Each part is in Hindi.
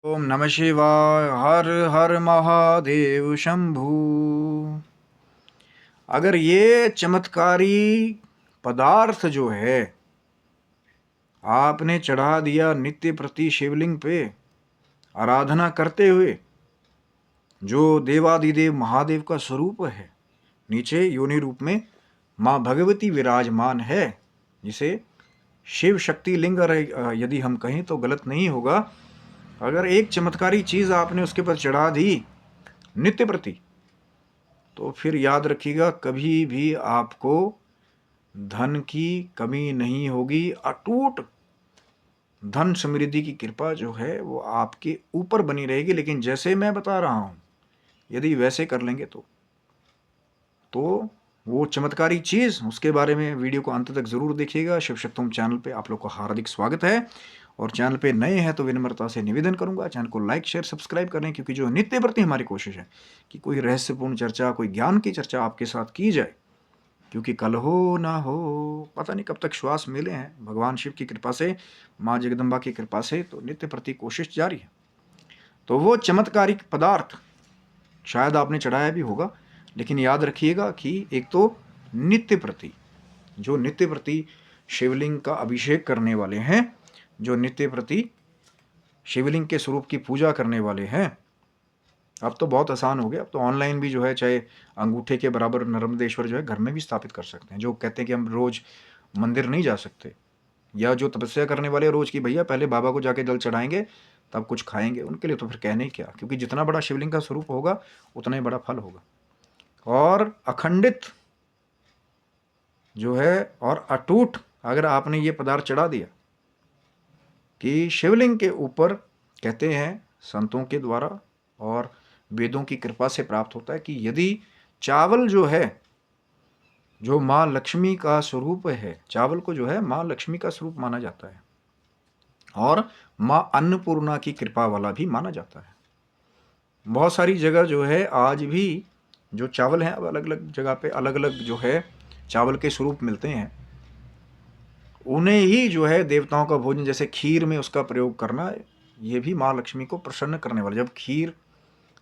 ओम नमः शिवाय। हर हर महादेव शंभू। अगर ये चमत्कारी पदार्थ जो है आपने चढ़ा दिया नित्य प्रति शिवलिंग पे आराधना करते हुए, जो देवादिदेव महादेव का स्वरूप है, नीचे योनि रूप में माँ भगवती विराजमान है, जिसे शिव शक्ति लिंग यदि हम कहें तो गलत नहीं होगा। अगर एक चमत्कारी चीज आपने उसके पर चढ़ा दी नित्य प्रति, तो फिर याद रखिएगा कभी भी आपको धन की कमी नहीं होगी। अटूट धन समृद्धि की कृपा जो है वो आपके ऊपर बनी रहेगी। लेकिन जैसे मैं बता रहा हूं, यदि वैसे कर लेंगे तो वो चमत्कारी चीज, उसके बारे में वीडियो को अंत तक जरूर देखिएगा। शिव शक्तुम चैनल पे आप लोग का हार्दिक स्वागत है। और चैनल पे नए हैं तो विनम्रता से निवेदन करूंगा चैनल को लाइक शेयर सब्सक्राइब करें, क्योंकि जो नित्य प्रति हमारी कोशिश है कि कोई रहस्यपूर्ण चर्चा, कोई ज्ञान की चर्चा आपके साथ की जाए। क्योंकि कल हो ना हो, पता नहीं कब तक श्वास मिले हैं। भगवान शिव की कृपा से, माँ जगदम्बा की कृपा से तो नित्य प्रति कोशिश जारी है। तो वो चमत्कारिक पदार्थ शायद आपने चढ़ाया भी होगा, लेकिन याद रखिएगा कि एक तो नित्य प्रति, जो नित्य प्रति शिवलिंग का अभिषेक करने वाले हैं, जो नित्य प्रति शिवलिंग के स्वरूप की पूजा करने वाले हैं, अब तो बहुत आसान हो गया। अब तो ऑनलाइन भी जो है, चाहे अंगूठे के बराबर नर्मदेश्वर जो है घर में भी स्थापित कर सकते हैं। जो कहते हैं कि हम रोज मंदिर नहीं जा सकते, या जो तपस्या करने वाले रोज की भैया पहले बाबा को जाके जल चढ़ाएंगे तब कुछ खाएंगे, उनके लिए तो फिर कहने ही क्या। क्योंकि जितना बड़ा शिवलिंग का स्वरूप होगा उतना ही बड़ा फल होगा। और अखंडित जो है और अटूट अगर आपने ये पदार्थ चढ़ा दिया, कि शिवलिंग के ऊपर कहते हैं संतों के द्वारा और वेदों की कृपा से प्राप्त होता है कि यदि चावल जो है, जो माँ लक्ष्मी का स्वरूप है, चावल को जो है माँ लक्ष्मी का स्वरूप माना जाता है और माँ अन्नपूर्णा की कृपा वाला भी माना जाता है। बहुत सारी जगह जो है आज भी जो चावल हैं, अब अलग अलग जगह पे अलग अलग जो है चावल के स्वरूप मिलते हैं, उन्हें ही जो है देवताओं का भोजन, जैसे खीर में उसका प्रयोग करना, ये भी माँ लक्ष्मी को प्रसन्न करने वाला। जब खीर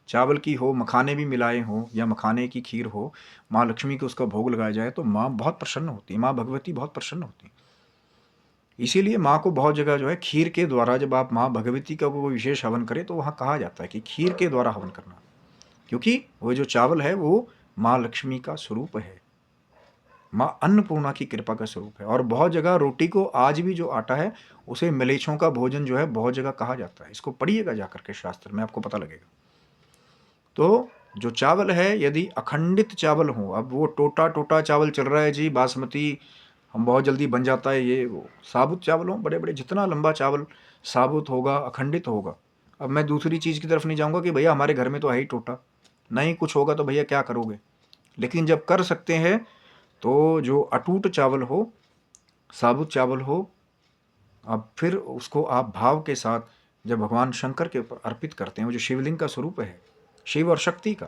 चावल की हो, मखाने भी मिलाए हों या मखाने की खीर हो, माँ लक्ष्मी को उसका भोग लगाया जाए तो माँ बहुत प्रसन्न होती है, माँ भगवती बहुत प्रसन्न होती है। इसीलिए माँ को बहुत जगह जो है खीर के द्वारा, जब आप माँ भगवती का कोई विशेष हवन करें तो वहाँ कहा जाता है कि खीर के द्वारा हवन करना, क्योंकि वो जो चावल है वो माँ लक्ष्मी का स्वरूप है, माँ अन्नपूर्णा की कृपा का स्वरूप है। और बहुत जगह रोटी को, आज भी जो आटा है उसे मलेच्छों का भोजन जो है बहुत जगह कहा जाता है। इसको पढ़िएगा जाकर के शास्त्र में, आपको पता लगेगा। तो जो चावल है, यदि अखंडित चावल हो, अब वो टोटा टोटा चावल चल रहा है जी, बासमती हम बहुत जल्दी बन जाता है, ये वो साबुत चावल हो बड़े बड़े, जितना लंबा चावल साबुत होगा, अखंडित होगा। अब मैं दूसरी चीज़ की तरफ नहीं जाऊंगा कि भैया हमारे घर में तो है ही टोटा, नहीं कुछ होगा तो भैया क्या करोगे। लेकिन जब कर सकते हैं तो जो अटूट चावल हो, साबुत चावल हो, अब फिर उसको आप भाव के साथ जब भगवान शंकर के ऊपर अर्पित करते हैं, वो जो शिवलिंग का स्वरूप है, शिव और शक्ति का,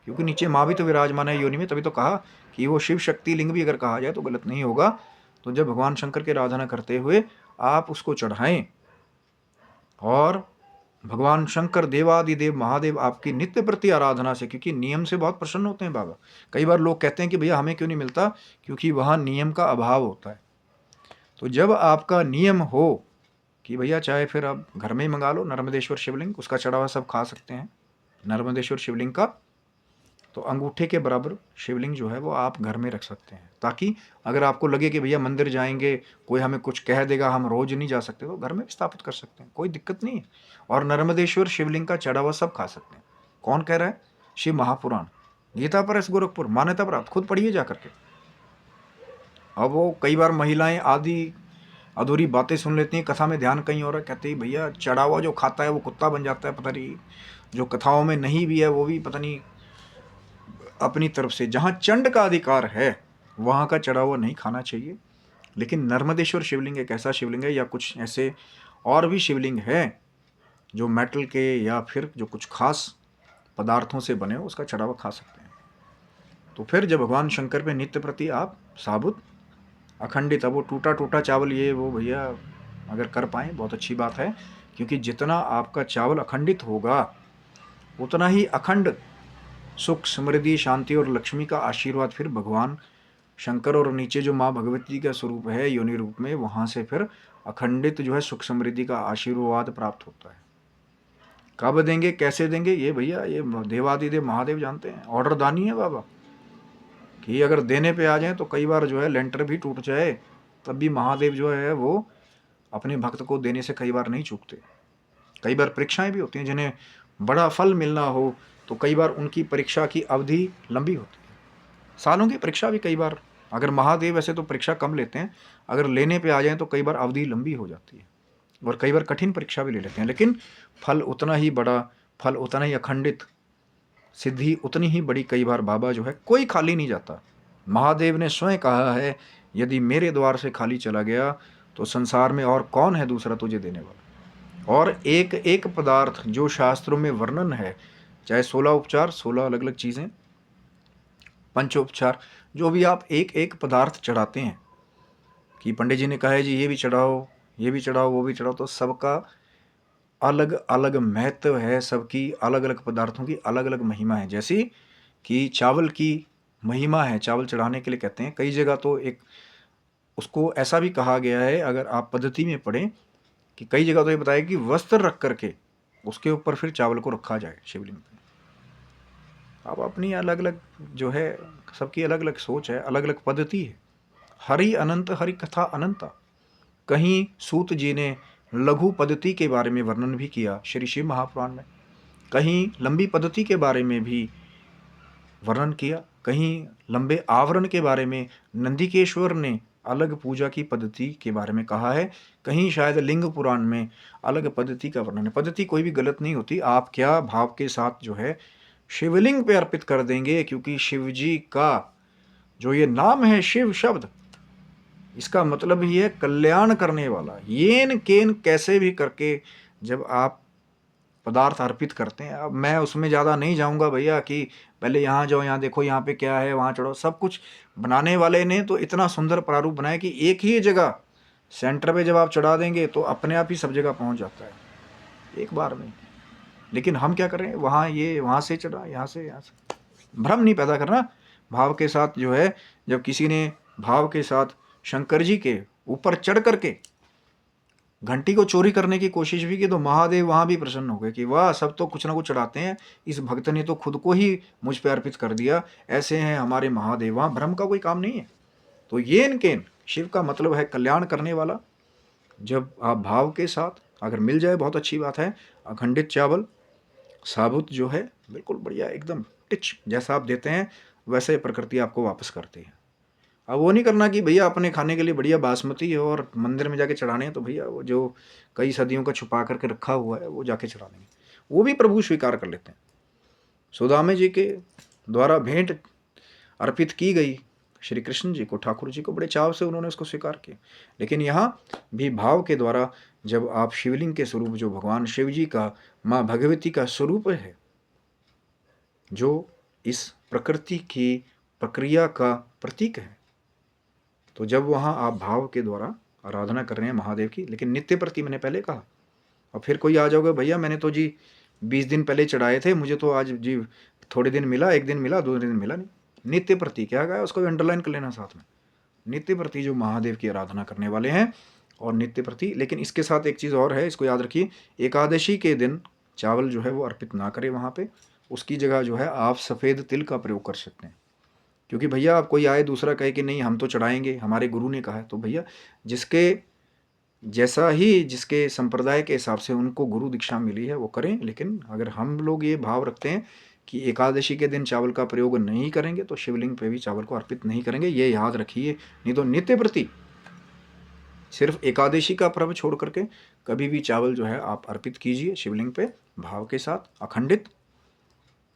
क्योंकि नीचे माँ भी तो विराजमान है योनि में, तभी तो कहा कि वो शिव शक्ति लिंग भी अगर कहा जाए तो गलत नहीं होगा। तो जब भगवान शंकर की आराधना करते हुए आप उसको चढ़ाएं, और भगवान शंकर देवादिदेव महादेव आपकी नित्य प्रति आराधना से, क्योंकि नियम से बहुत प्रसन्न होते हैं बाबा। कई बार लोग कहते हैं कि भैया हमें क्यों नहीं मिलता, क्योंकि वहाँ नियम का अभाव होता है। तो जब आपका नियम हो कि भैया चाहे फिर आप घर में ही मंगा लो नर्मदेश्वर शिवलिंग, उसका चढ़ा हुआ सब खा सकते हैं नर्मदेश्वर शिवलिंग का, तो अंगूठे के बराबर शिवलिंग जो है वो आप घर में रख सकते हैं, ताकि अगर आपको लगे कि भैया मंदिर जाएंगे कोई हमें कुछ कह देगा, हम रोज नहीं जा सकते, तो घर में भी स्थापित कर सकते हैं, कोई दिक्कत नहीं है। और नर्मदेश्वर शिवलिंग का चढ़ा हुआ सब खा सकते हैं। कौन कह रहा है? शिव महापुराण, गीता पर एस गोरखपुर, मान्यता प्राप्त, खुद पढ़िए जा करके। अब वो कई बार महिलाएं आदि अधूरी बातें सुन लेती हैं, कथा में ध्यान कहीं और है, कहते हैं भैया चढ़ा हुआ जो खाता है वो कुत्ता बन जाता है, पता नहीं जो कथाओं में नहीं भी है वो भी पता नहीं अपनी तरफ से। जहाँ चंड का अधिकार है वहाँ का चढ़ा हुआ नहीं खाना चाहिए। लेकिन नर्मदेश्वर शिवलिंग एक ऐसा शिवलिंग है, या कुछ ऐसे और भी शिवलिंग है जो मेटल के या फिर जो कुछ खास पदार्थों से बने हो, उसका चढ़ावा खा सकते हैं। तो फिर जब भगवान शंकर पे नित्य प्रति आप साबुत अखंडित, अब वो टूटा टूटा चावल ये वो भैया अगर कर पाएँ बहुत अच्छी बात है, क्योंकि जितना आपका चावल अखंडित होगा उतना ही अखंड सुख, समृद्धि, शांति और लक्ष्मी का आशीर्वाद फिर भगवान शंकर और नीचे जो माँ भगवती का स्वरूप है योनि रूप में, वहाँ से फिर अखंडित जो है सुख समृद्धि का आशीर्वाद प्राप्त होता है। कब देंगे, कैसे देंगे, ये भैया ये देवादिदेव महादेव जानते हैं। ऑर्डर दानी है बाबा कि अगर देने पे आ जाए तो कई बार जो है लेंटर भी टूट जाए, तब भी महादेव जो है वो अपने भक्त को देने से कई बार नहीं चूकते। कई बार परीक्षाएं भी होती हैं, जिन्हें बड़ा फल मिलना हो तो कई बार उनकी परीक्षा की अवधि लंबी होती है, सालों की परीक्षा भी कई बार। अगर महादेव वैसे तो परीक्षा कम लेते हैं, अगर लेने पे आ जाएं तो कई बार अवधि लंबी हो जाती है और कई बार कठिन परीक्षा भी ले लेते हैं, लेकिन फल उतना ही बड़ा, फल उतना ही अखंडित, सिद्धि उतनी ही बड़ी कई बार बाबा जो है कोई खाली नहीं जाता। महादेव ने स्वयं कहा है, यदि मेरे द्वार से खाली चला गया तो संसार में और कौन है दूसरा तुझे देने वाला। और एक एक पदार्थ जो शास्त्रों में वर्णन है, चाहे 16 उपचार, 16 अलग अलग चीज़ें, पंचोपचार, जो भी आप एक एक पदार्थ चढ़ाते हैं कि पंडित जी ने कहा है जी ये भी चढ़ाओ, ये भी चढ़ाओ, वो भी चढ़ाओ, तो सबका अलग अलग महत्व है, सबकी अलग अलग पदार्थों की अलग अलग महिमा है। जैसी कि चावल की महिमा है, चावल चढ़ाने के लिए कहते हैं कई जगह तो एक उसको ऐसा भी कहा गया है, अगर आप पद्धति में पढ़ें कि कई जगह तो ये बताया कि वस्त्र रख करके उसके ऊपर फिर चावल को रखा जाए शिवलिंग पे। अब अपनी अलग अलग जो है, सबकी अलग अलग सोच है, अलग अलग पद्धति है। हरि अनंत, हरि कथा अनंता। कहीं सूत जी ने लघु पद्धति के बारे में वर्णन भी किया श्री शिव महापुराण में, कहीं लंबी पद्धति के बारे में भी वर्णन किया, कहीं लंबे आवरण के बारे में नंदिकेश्वर ने अलग पूजा की पद्धति के बारे में कहा है, कहीं शायद लिंग पुराण में अलग पद्धति का वर्णन है। पद्धति कोई भी गलत नहीं होती, आप क्या भाव के साथ जो है शिवलिंग पे अर्पित कर देंगे, क्योंकि शिव जी का जो ये नाम है शिव शब्द, इसका मतलब ही है कल्याण करने वाला। येन केन कैसे भी करके जब आप पदार्थ अर्पित करते हैं, अब मैं उसमें ज़्यादा नहीं जाऊंगा भैया कि पहले यहाँ जाओ, यहाँ देखो, यहाँ पे क्या है, वहाँ चढ़ो। सब कुछ बनाने वाले ने तो इतना सुंदर प्रारूप बनाया कि एक ही जगह सेंटर पे जब आप चढ़ा देंगे तो अपने आप ही सब जगह पहुँच जाता है एक बार में। लेकिन हम क्या करें, वहाँ ये वहाँ से चढ़ा, यहाँ से भ्रम नहीं पैदा करना। भाव के साथ जो है, जब किसी ने भाव के साथ शंकर जी के ऊपर चढ़ करके घंटी को चोरी करने की कोशिश भी की तो महादेव वहाँ भी प्रसन्न हो गए कि वाह, सब तो कुछ ना कुछ चढ़ाते हैं, इस भक्त ने तो खुद को ही मुझ पर अर्पित कर दिया, ऐसे हैं हमारे महादेव। वहाँ भ्रम का कोई काम नहीं है। तो येन केन, शिव का मतलब है कल्याण करने वाला। जब आप भाव के साथ अगर मिल जाए बहुत अच्छी बात है। अखंडित चावल साबुत जो है बिल्कुल बढ़िया, एकदम टिच, जैसा आप देते हैं वैसे प्रकृति आपको वापस करती है। अब वो नहीं करना कि भैया अपने खाने के लिए बढ़िया बासमती है और मंदिर में जाके चढ़ाने हैं, तो भैया वो जो कई सदियों का छुपा करके रखा हुआ है वो जाके चढ़ा देंगे, वो भी प्रभु स्वीकार कर लेते हैं। सुदामे जी के द्वारा भेंट अर्पित की गई श्री कृष्ण जी को, ठाकुर जी को, बड़े चाव से उन्होंने उसको स्वीकार किया। लेकिन यहाँ भी भाव के द्वारा जब आप शिवलिंग के स्वरूप, जो भगवान शिव जी का, माँ भगवती का स्वरूप है, जो इस प्रकृति की प्रक्रिया का प्रतीक है, तो जब वहाँ आप भाव के द्वारा आराधना कर रहे हैं महादेव की, लेकिन नित्य प्रति मैंने पहले कहा। और फिर कोई आ जाओगे, भैया मैंने तो जी 20 दिन पहले चढ़ाए थे, मुझे तो आज जी थोड़े दिन मिला, एक दिन मिला, 2 दिन मिला नहीं। नित्य प्रति क्या गया, उसको भी अंडरलाइन कर लेना साथ में। नित्य प्रति जो महादेव की आराधना करने वाले हैं, और नित्य प्रति। लेकिन इसके साथ एक चीज़ और है, इसको याद रखिए, एकादशी के दिन चावल जो है वो अर्पित ना करें वहाँ पे। उसकी जगह जो है आप सफ़ेद तिल का प्रयोग कर सकते हैं। क्योंकि भैया आप कोई आए दूसरा कहे कि नहीं हम तो चढ़ाएंगे, हमारे गुरु ने कहा है, तो भैया जिसके जैसा ही, जिसके संप्रदाय के हिसाब से उनको गुरु दीक्षा मिली है वो करें। लेकिन अगर हम लोग ये भाव रखते हैं कि एकादशी के दिन चावल का प्रयोग नहीं करेंगे तो शिवलिंग पे भी चावल को अर्पित नहीं करेंगे, ये याद रखिए। नहीं तो नित्य प्रति सिर्फ एकादशी का पर्व छोड़ करके कभी भी चावल जो है आप अर्पित कीजिए शिवलिंग पे, भाव के साथ, अखंडित,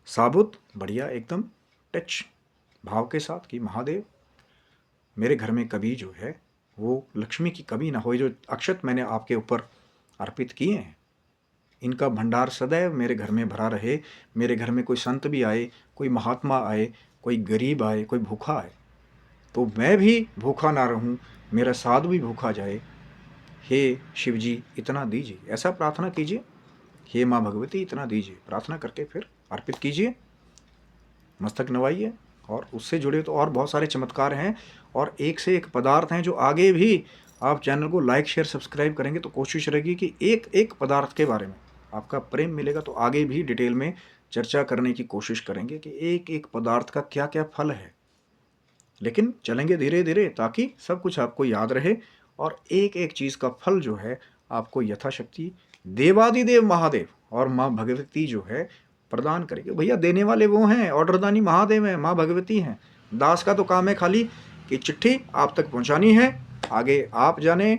साबुत, बढ़िया, एकदम टच, भाव के साथ कि महादेव मेरे घर में कभी जो है वो लक्ष्मी की कमी ना हो। जो अक्षत मैंने आपके ऊपर अर्पित किए हैं, इनका भंडार सदैव मेरे घर में भरा रहे। मेरे घर में कोई संत भी आए, कोई महात्मा आए, कोई गरीब आए, कोई भूखा आए, तो मैं भी भूखा ना रहूं, मेरा साधु भी भूखा जाए, हे शिव जी इतना दीजिए, ऐसा प्रार्थना कीजिए, हे माँ भगवती इतना दीजिए, प्रार्थना करके फिर अर्पित कीजिए, मस्तक नवाइए। और उससे जुड़े तो और बहुत सारे चमत्कार हैं और एक से एक पदार्थ हैं जो आगे भी आप चैनल को लाइक शेयर सब्सक्राइब करेंगे तो कोशिश रहेगी कि एक एक पदार्थ के बारे में आपका प्रेम मिलेगा, तो आगे भी डिटेल में चर्चा करने की कोशिश करेंगे कि एक एक पदार्थ का क्या क्या फल है। लेकिन चलेंगे धीरे धीरे ताकि सब कुछ आपको याद रहे और एक एक चीज़ का फल जो है आपको यथाशक्ति देवादिदेव महादेव और माँ भगवती जो है प्रदान करेंगे। भैया देने वाले वो हैं, ऑर्डरदानी महादेव हैं, माँ भगवती हैं। दास का तो काम है खाली कि चिट्ठी आप तक पहुंचानी है, आगे आप जाने,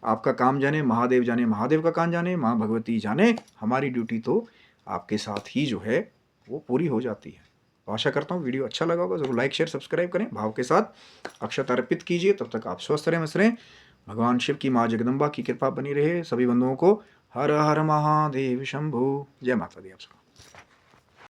आपका काम जाने, महादेव जाने, महादेव का काम जाने, माँ भगवती जाने। हमारी ड्यूटी तो आपके साथ ही जो है वो पूरी हो जाती है। तो आशा करता हूँ वीडियो अच्छा लगा होगा, जरूर लाइक शेयर सब्सक्राइब करें, भाव के साथ अक्षत अर्पित कीजिए। तब तक आप स्वस्थ रहें, मस्त रहें। भगवान शिव की माँ जगदम्बा की कृपा बनी रहे सभी बंधुओं को। हर हर महादेव शंभु। जय माता दी आप सबको।